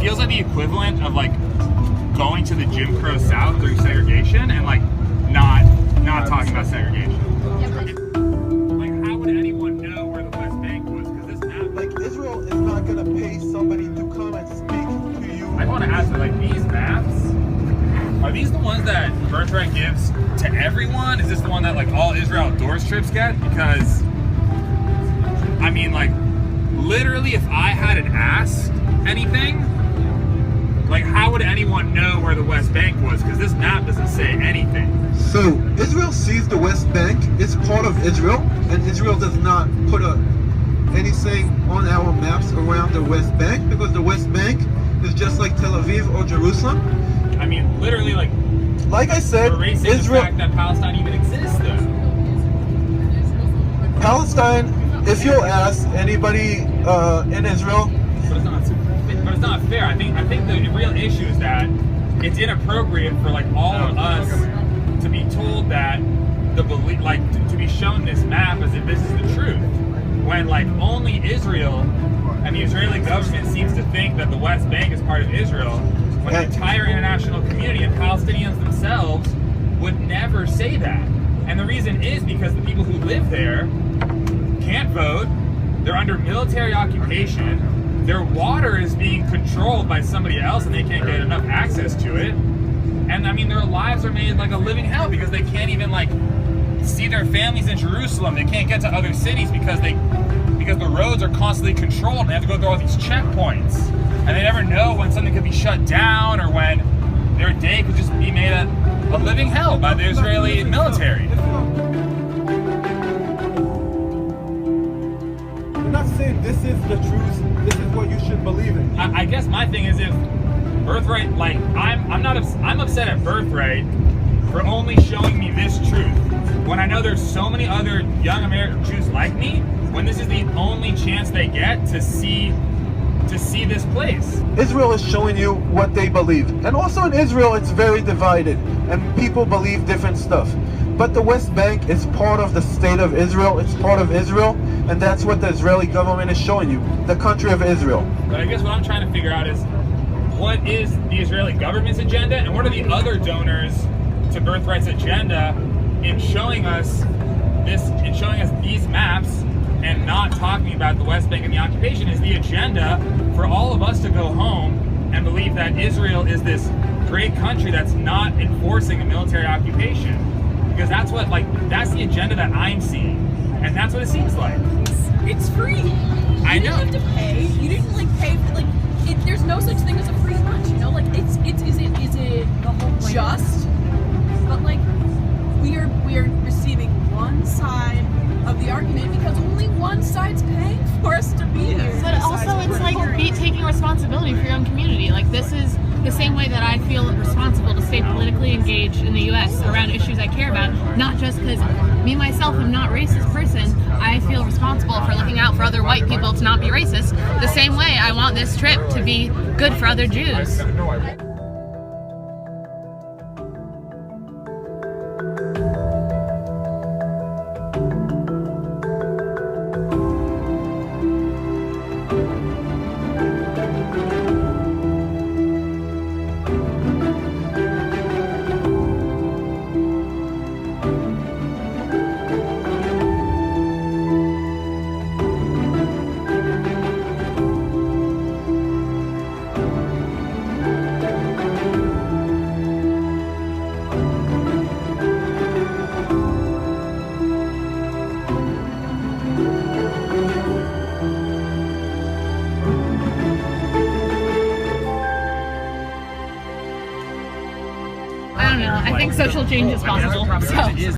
feels like the equivalent of like going to the Jim Crow South through segregation and like not talking about segregation. Like, how would anyone know where the West Bank was? Because this map, Like, Israel is not gonna pay somebody to come and speak to you. I want to ask you, like, these maps, are these the ones that Birthright gives to everyone? Is this the one that like all Israel Outdoors trips get? Because I mean, like, literally, if I hadn't asked anything, like, how would anyone know where the West Bank was? Because this map doesn't say anything. So, Israel sees the West Bank, it's part of Israel, and Israel does not put anything on our maps around the West Bank, because the West Bank is just like Tel Aviv or Jerusalem. I mean, literally, like I said, erasing Israel, the fact that Palestine even exists, though. Palestine, if you ask anybody in Israel, But it's not fair. I think the real issue is that it's inappropriate for like all of us to be told that to be shown this map as if this is the truth, when like only Israel and the Israeli government seems to think that the West Bank is part of Israel, when the entire international community and Palestinians themselves would never say that. And the reason is because the people who live there can't vote, they're under military occupation, their water is being controlled by somebody else and they can't get enough access to it. And I mean, their lives are made like a living hell because they can't even like see their families in Jerusalem. They can't get to other cities because the roads are constantly controlled and they have to go through all these checkpoints. And they never know when something could be shut down or when their day could just be made a living hell by the Israeli military. I'm not saying this is the truth, this is what you should believe in. I guess my thing is, if Birthright, like, I'm upset at Birthright for only showing me this truth when I know there's so many other young American Jews like me, when this is the only chance they get to see this place. Israel is showing you what they believe. And also in Israel, it's very divided and people believe different stuff. But the West Bank is part of the state of Israel, it's part of Israel, and that's what the Israeli government is showing you, the country of Israel. But I guess what I'm trying to figure out is, what is the Israeli government's agenda and what are the other donors to Birthright's agenda in showing us these maps and not talking about the West Bank and the occupation? Is the agenda for all of us to go home and believe that Israel is this great country that's not enforcing a military occupation? Because that's the agenda that I'm seeing, and that's what it seems like. It's free. I know. You didn't have to pay. You didn't pay for there's no such thing as a free lunch. You know, is it just? But we are receiving one side of the argument because only one side's paying for us to be here. But also, it's like taking responsibility for your own community. Like, this is the same way that I feel responsible to stay politically engaged in the U.S. around issues I care about, not just because me, myself, am not a racist person. I feel responsible for looking out for other white people to not be racist. The same way I want this trip to be good for other Jews. I don't know. I think social change is possible. So.